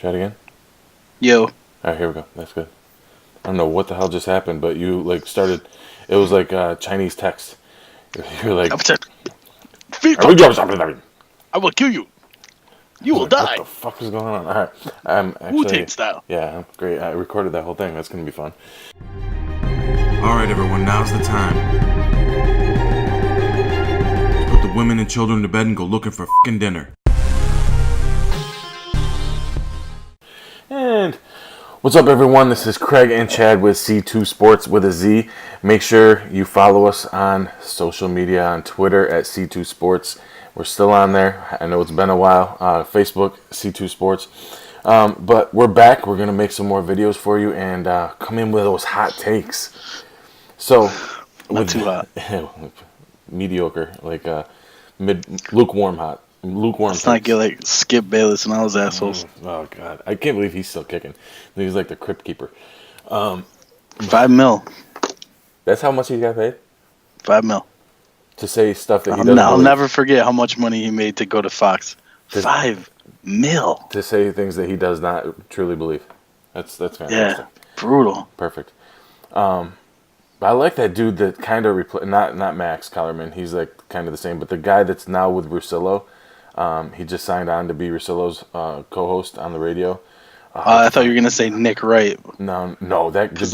Try it again. Yo. Alright, here we go. That's good. I don't know what the hell just happened, but you started. It was like Chinese text. You're like, I will kill you. You will die. What the fuck is going on? Alright, I'm actually. Wu-Tang style. Yeah, great. I recorded that whole thing. That's gonna be fun. Alright, everyone. Now's the time. Let's put the women and children to bed and go looking for fucking dinner. And what's up, everyone? This is Craig and Chad with C2 Sports with a Z. Make sure you follow us on social media, on Twitter at C2 Sports. We're still on there. I know it's been a while. Facebook, C2 Sports. But we're back. We're going to make some more videos for you and come in with those hot takes. So, Not too hot. Mediocre, like lukewarm hot. Let's not get like Skip Bayless and all those assholes. Oh, God. I can't believe he's still kicking. He's like the crypt keeper. $5 million. That's how much he got paid? $5 million. To say stuff that he doesn't I'll believe. never forget how much money he made to go to Fox. $5 million. To say things that he does not truly believe. That's fantastic. Yeah, brutal. Perfect. But I like that dude that kind of not Max Kellerman. He's like kind of the same, but the guy that's now with Russillo. He just signed on to be Russillo's co-host on the radio. I thought you were gonna say Nick Wright. No, that guy's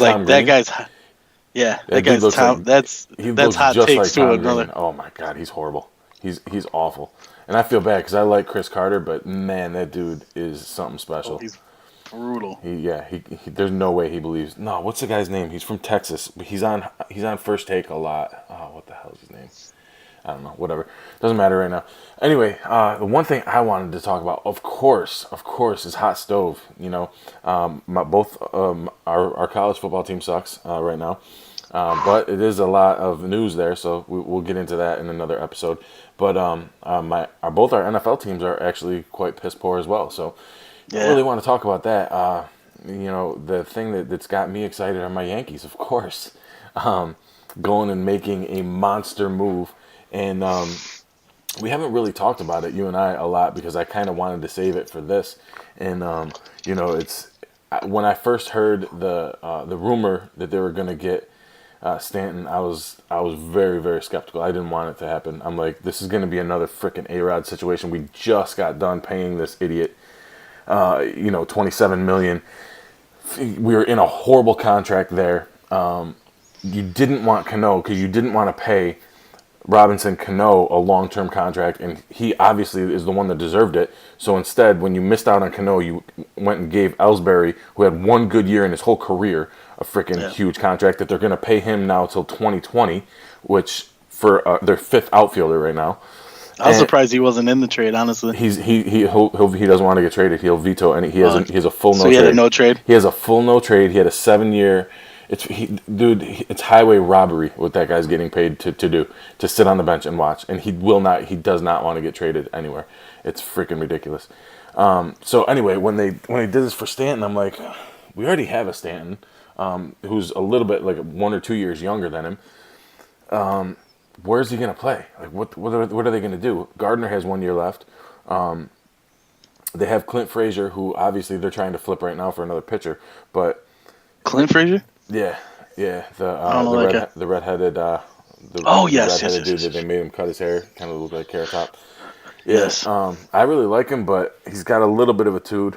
like that guy's. Yeah, that guy's Tom. Like, that's hot just takes like to Tom another. Green. Oh my God, he's horrible. He's awful, and I feel bad because I like Chris Carter, but man, that dude is something special. Oh, he's brutal. He there's no way he believes. No, what's the guy's name? He's from Texas. He's on First Take a lot. Oh, what the hell is his name? I don't know. Whatever. Doesn't matter right now. Anyway, the one thing I wanted to talk about, of course, is hot stove. You know, our college football team sucks right now, but it is a lot of news there, so we'll get into that in another episode. But both our NFL teams are actually quite piss poor as well. So I really want to talk about that. You know, the thing that's got me excited are my Yankees, of course, going and making a monster move. And we haven't really talked about it, you and I, a lot because I kind of wanted to save it for this. And you know, it's when I first heard the rumor that they were going to get Stanton, I was very, very skeptical. I didn't want it to happen. I'm like, this is going to be another freaking A-Rod situation. We just got done paying this idiot, $27 million. We were in a horrible contract there. You didn't want Cano because you didn't want to pay Robinson Cano a long-term contract, and he obviously is the one that deserved it. So instead, when you missed out on Cano, you went and gave Ellsbury, who had one good year in his whole career, a freaking huge contract that they're going to pay him now till 2020, which for their fifth outfielder right now. I was surprised he wasn't in the trade. Honestly, he doesn't want to get traded. He'll veto any. He has a full no. So he had a no trade. He has a full no trade. He had a 7-year. It's highway robbery what that guy's getting paid to sit on the bench and watch, and he does not want to get traded anywhere. It's freaking ridiculous. So anyway, when they did this for Stanton, I'm like, we already have a Stanton, who's a little bit like 1 or 2 years younger than him. Where's he gonna play? Like what are they gonna do? Gardner has 1 year left. They have Clint Frazier, who obviously they're trying to flip right now for another pitcher, but Clint Frazier. Yeah. The redheaded. Yes. Dude that they made him cut his hair, kind of look like Carrot Top. Yes. I really like him, but he's got a little bit of a tood.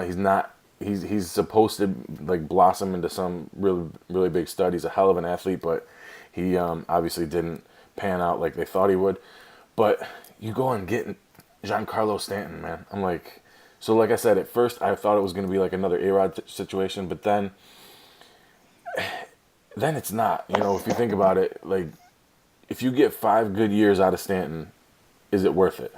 He's not. He's supposed to like blossom into some really really big stud. He's a hell of an athlete, but he obviously didn't pan out like they thought he would. But you go and get Giancarlo Stanton, man. I'm like, so like I said, at first I thought it was going to be like another A-Rod situation, but then it's not. You know, if you think about it, like, if you get 5 good years out of Stanton, is it worth it?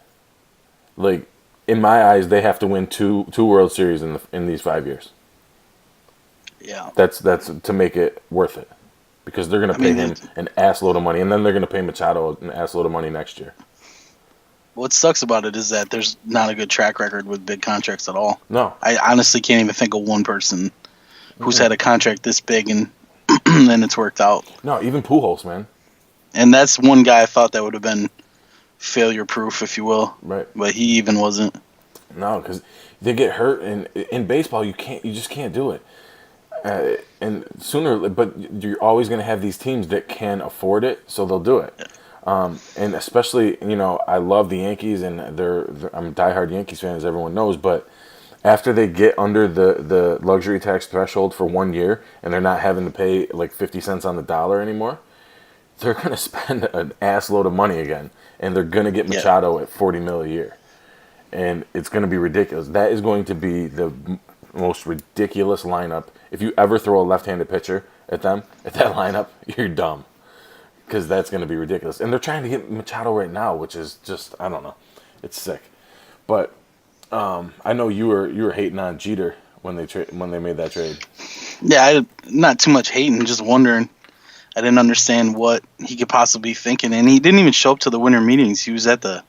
Like, in my eyes, they have to win two World Series in these 5 years. Yeah. That's to make it worth it. Because they're going to pay him an ass load of money, and then they're going to pay Machado an ass load of money next year. What sucks about it is that there's not a good track record with big contracts at all. No. I honestly can't even think of one person who's had a contract this big and then it's worked out. No, even Pujols, man. And that's one guy I thought that would have been failure-proof, if you will. Right. But he even wasn't. No, because they get hurt, and in baseball you just can't do it. And sooner, but you're always going to have these teams that can afford it, so they'll do it. And especially, I love the Yankees, and I'm a diehard Yankees fan, as everyone knows. But after they get under the luxury tax threshold for 1 year, and they're not having to pay like 50 cents on the dollar anymore, they're going to spend an ass load of money again, and they're going to get Machado at $40 million a year, and it's going to be ridiculous. That is going to be the most ridiculous lineup. If you ever throw a left-handed pitcher at that lineup, you're dumb, because that's going to be ridiculous. And they're trying to get Machado right now, which is just, I don't know, it's sick. But I know you were hating on Jeter when they made that trade. Yeah, not too much hating, just wondering. I didn't understand what he could possibly be thinking, and he didn't even show up to the winter meetings. He was at the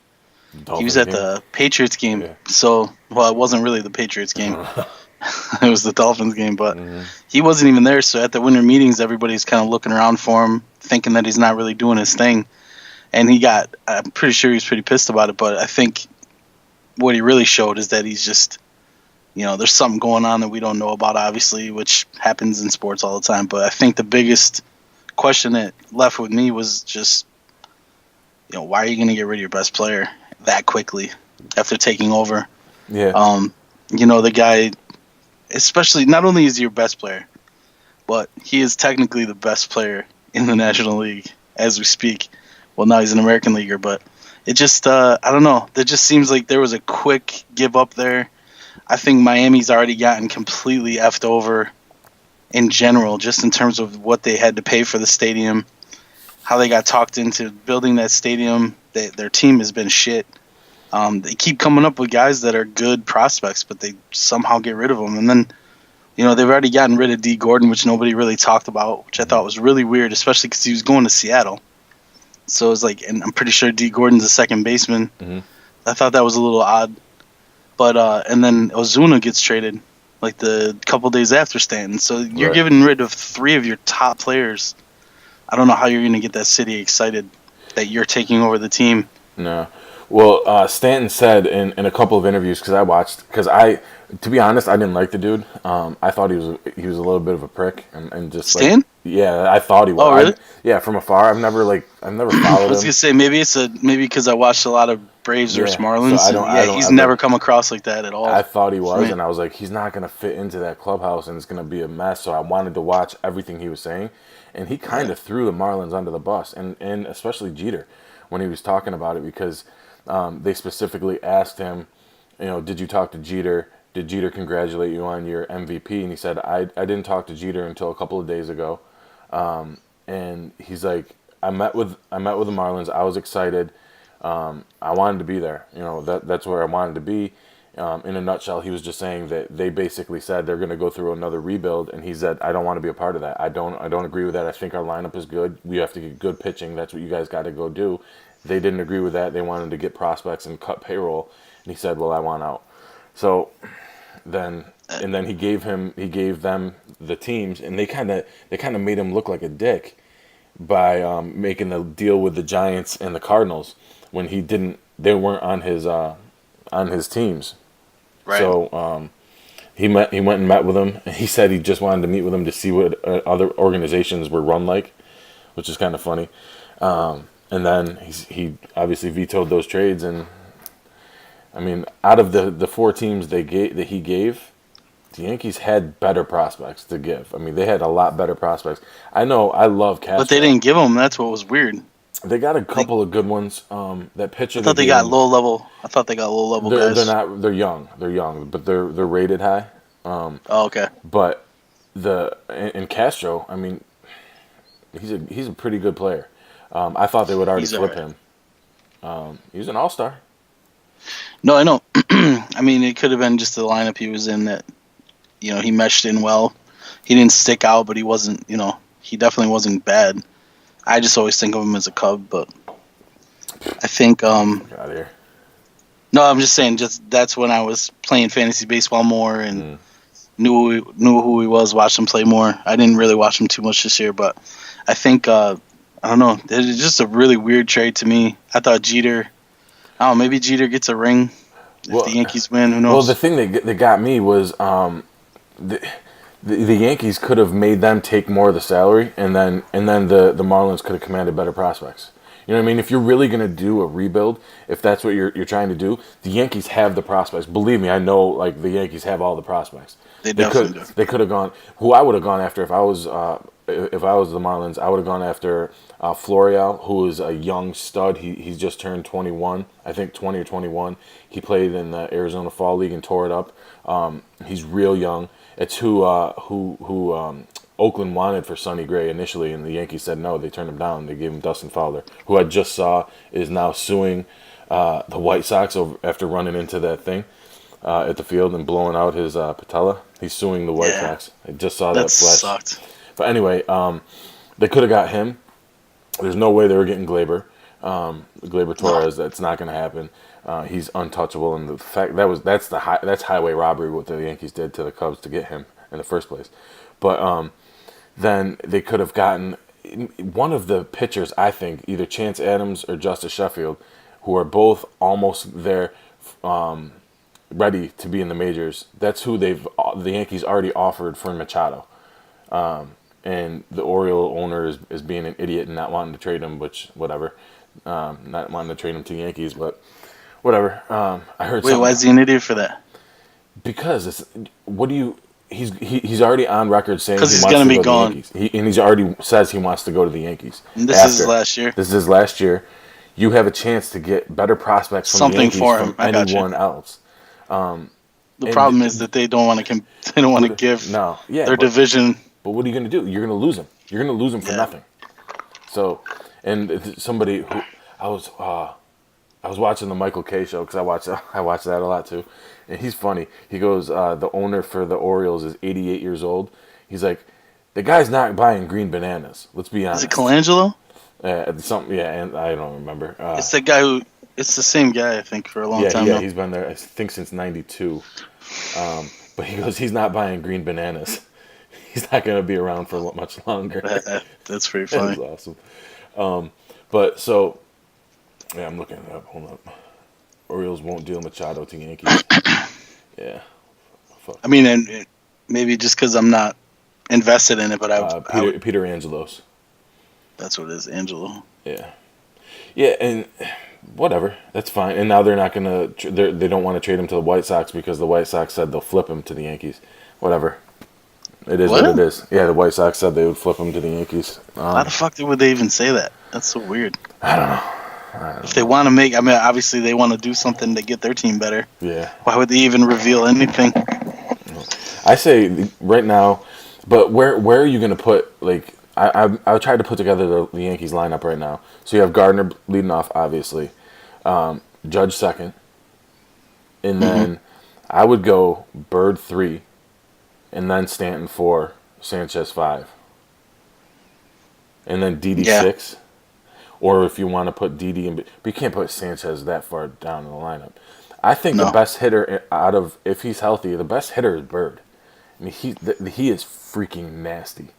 Patriots game. Yeah. So, well, it wasn't really the Patriots game. It was the Dolphins game, but he wasn't even there. So at the winter meetings, everybody's kind of looking around for him, thinking that he's not really doing his thing. And I'm pretty sure he was pretty pissed about it, but I think what he really showed is that he's just, there's something going on that we don't know about, obviously, which happens in sports all the time. But I think the biggest question that left with me was just, why are you going to get rid of your best player that quickly after taking over? Yeah. The guy, especially, not only is he your best player, but he is technically the best player in the National League as we speak. Well, now he's an American leaguer, but it just, I don't know. It just seems like there was a quick give up there. I think Miami's already gotten completely effed over in general, just in terms of what they had to pay for the stadium, how they got talked into building that stadium. Their team has been shit. They keep coming up with guys that are good prospects, but they somehow get rid of them. And then, they've already gotten rid of D. Gordon, which nobody really talked about, which I thought was really weird, especially because he was going to Seattle. So it's like, and I'm pretty sure D. Gordon's a second baseman. Mm-hmm. I thought that was a little odd. But, and then Ozuna gets traded like the couple days after Stanton. So you're getting rid of 3 of your top players. I don't know how you're going to get that city excited that you're taking over the team. No. Well, Stanton said in a couple of interviews, to be honest, I didn't like the dude. I thought he was a little bit of a prick, and just Stan? Yeah, I thought he was. Oh, really? From afar. I've never followed him. I was gonna say maybe because I watched a lot of Braves versus Marlins. So he's never come across like that at all. I thought he was, and I was like, he's not gonna fit into that clubhouse, and it's gonna be a mess. So I wanted to watch everything he was saying, and he kind of threw the Marlins under the bus, and especially Jeter when he was talking about it, because they specifically asked him, did you talk to Jeter? Did Jeter congratulate you on your MVP? And he said, I didn't talk to Jeter until a couple of days ago. And he's like, I met with the Marlins. I was excited. I wanted to be there. That's where I wanted to be. In a nutshell, he was just saying that they basically said they're going to go through another rebuild, and he said, I don't want to be a part of that. I don't agree with that. I think our lineup is good. We have to get good pitching. That's what you guys got to go do. They didn't agree with that. They wanted to get prospects and cut payroll, and he said, well, I want out. So then he gave them the teams, and they kind of made him look like a dick by making the deal with the Giants and the Cardinals when they weren't on his teams. Right. So he went and met with them, and he said he just wanted to meet with them to see what other organizations were run like, which is kind of funny. And then he obviously vetoed those trades, and I mean, out of the 4 teams that he gave, the Yankees had better prospects to give. I mean, they had a lot better prospects. I know, I love Castro. But they didn't give them. That's what was weird. They got a couple of good ones. That pitcher. I thought they got low level. Guys. They're young, but they're rated high. Okay. But in Castro, I mean, he's a pretty good player. I thought they would already flip him. He's an all-star. No, I know. I mean, it could have been just the lineup he was in that, he meshed in well. He didn't stick out, but he wasn't, he definitely wasn't bad. I just always think of him as a Cub, but I think, Get out of here. No, I'm just saying, that's when I was playing fantasy baseball more and knew who he was, watched him play more. I didn't really watch him too much this year, but I think, I don't know, it's just a really weird trade to me. I thought Jeter, maybe Jeter gets a ring If the Well, Yankees win, who well, the knows? thing that got me was the, the Yankees could have made them take more of the salary, and then the Marlins could have commanded better prospects. You know what I mean? If you're really going to do a rebuild, if that's what you're trying to do, the Yankees have the prospects. Believe me, I know. Like the Yankees have all the prospects. They They could definitely do. they could have gone. Who I would have gone after if I was the Marlins, I would have gone after Florial, who is a young stud. He's just turned 21, I think 20 or 21. He played in the Arizona Fall League and tore it up. He's real young. It's who Oakland wanted for Sonny Gray initially, and the Yankees said no. They turned him down. They gave him Dustin Fowler, who I just saw is now suing the White Sox over, after running into that thing at the field and blowing out his patella. He's suing the White Yeah, Sox. I just saw that that flash. sucked. But anyway, they could have got him. There's no way they were getting Glaber No, Torres. That's not going to happen. He's untouchable, and the fact that's highway robbery what the Yankees did to the Cubs to get him in the first place. But then they could have gotten one of the pitchers. I think either Chance Adams or Justice Sheffield, who are both almost there, ready to be in the majors. That's who the Yankees already offered for Machado. And the Oriole owner is being an idiot and not wanting to trade him, which, whatever. Not wanting to trade him to the Yankees, but whatever. I heard wait, why something. is he an idiot for that? Because he's already on record saying he Because he's wants gonna to be go to the gone. Yankees. And he's already says he wants to go to the Yankees. And this is his last year. This is his last year. You have a chance to get better prospects from the Something Yankees for him. from I got you. anyone else. The And problem is that they don't want to. They don't want to give no, yeah, their but division. what are you going to do? You're going to lose him. You're going to lose him for Yeah. nothing. So, and somebody who I was watching the Michael K show because I watch that a lot too, and he's funny. He goes, the owner for the Orioles is 88 years old. He's like, the guy's not buying green bananas. Let's be Is it honest. Colangelo? Something, yeah, and I don't remember. It's the guy who. It's the same guy, I think, for a long time Yeah, now. he's been there, I think, since '92. But he goes, he's not buying green bananas. He's not going to be around for much longer. That's pretty That was funny. awesome. But so, yeah, I'm looking it up. Hold up. Orioles won't deal Machado to Yankees. Yeah. Fuck. I mean, and maybe just because I'm not invested in it, but I would. Peter Angelos. That's what it is, Angelo. Yeah. Yeah, and whatever. That's fine. And now they're not going to. They don't want to trade him to the White Sox because the White Sox said they'll flip him to the Yankees. Whatever. It is what it is. Yeah, the White Sox said they would flip him to the Yankees. How the fuck would they even say that? That's so weird. I don't know. If they want to make, I mean, obviously they want to do something to get their team better. Yeah. Why would they even reveal anything? I say right now, but where are you going to put, like, I tried to put together the Yankees lineup right now. So you have Gardner leading off, obviously. Judge second. And then I would go Bird 3. And then Stanton 4. Sanchez 5. And then Didi 6. Or if you want to put Didi in. But you can't put Sanchez that far down in the lineup. I think the best hitter out of, if he's healthy, the best hitter is Bird. I mean, he is freaking nasty.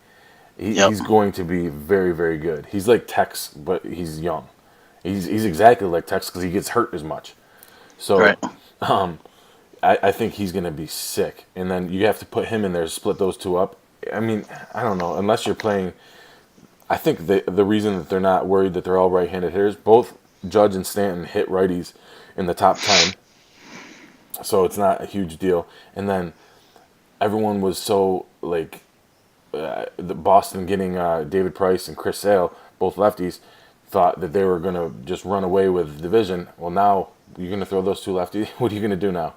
He's going to be very, very good. He's like Tex, but he's young. He's exactly like Tex because he gets hurt as much. So, Right. I think he's going to be sick. And then you have to put him in there to split those two up. I mean, I don't know. Unless you're playing, I think the reason that they're not worried that they're all right-handed hitters, both Judge and Stanton hit righties in the top 10. So it's not a huge deal. And then everyone was so, like, the Boston getting David Price and Chris Sale, both lefties, thought that they were going to just run away with the division. Well, now you're going to throw those two lefties. What are you going to do now?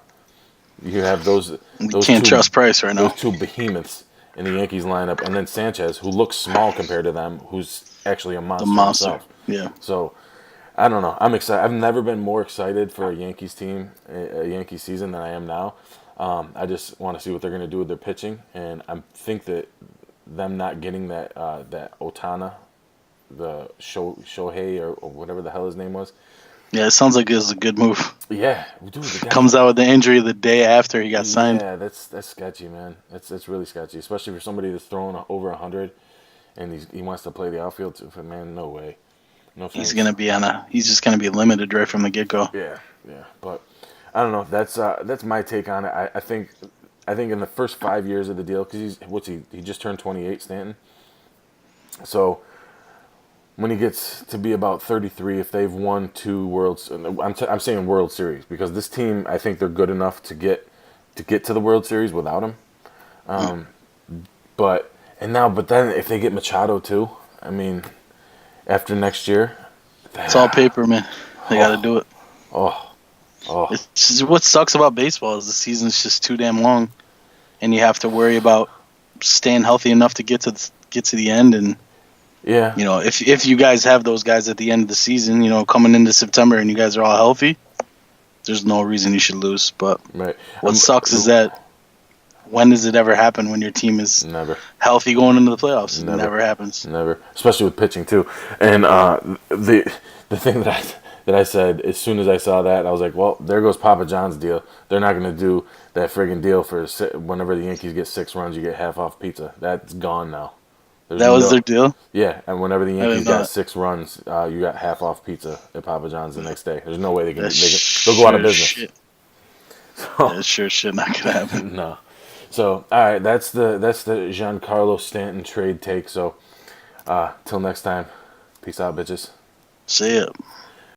You have those can't trust Price right now. Those two behemoths in the Yankees lineup, and then Sanchez, who looks small compared to them, who's actually a monster, himself. Yeah. So I don't know. I'm excited. I've never been more excited for a Yankees team, a Yankees season than I am now. I just want to see what they're going to do with their pitching, and I think that them not getting that Otana, the Shohei or whatever the hell his name was. Yeah, it sounds like it was a good move. Yeah, dude, the guy Comes out with the injury the day after he got signed. Yeah, that's sketchy, man. That's really sketchy, especially for somebody that's throwing over 100, and he wants to play the outfield too. Man, no way. No thanks. He's just gonna be limited right from the get go. Yeah, but I don't know. That's my take on it. I think in the first 5 years of the deal, because he just turned 28, Stanton. So when he gets to be about 33, if they've won two worlds, I'm saying World Series because this team, I think they're good enough to get to the World Series without him. Mm. But then if they get Machado too, I mean, after next year, It's all paper, man. They got to oh, do it. oh, oh, It's just, what sucks about baseball is the season's just too damn long, and you have to worry about staying healthy enough to get to the end. And yeah, if you guys have those guys at the end of the season, coming into September, and you guys are all healthy, there's no reason you should lose. But right. what sucks is that when does it ever happen when your team is Never. healthy going into the playoffs? It Never. never happens. Never, especially with pitching too. And the thing that I said as soon as I saw that, I was like, well, there goes Papa John's deal. They're not going to do that friggin' deal for whenever the Yankees get 6 runs, you get half off pizza. That's gone now. There's That was their deal. Yeah, and whenever the didn't Yankees know got that. 6 runs, you got half off pizza at Papa John's the next day. There's no way That's they'll go out of sure business. shit. So, That sure shit not gonna happen. no. So all right, that's the Giancarlo Stanton trade take. So till next time, peace out, bitches. See ya.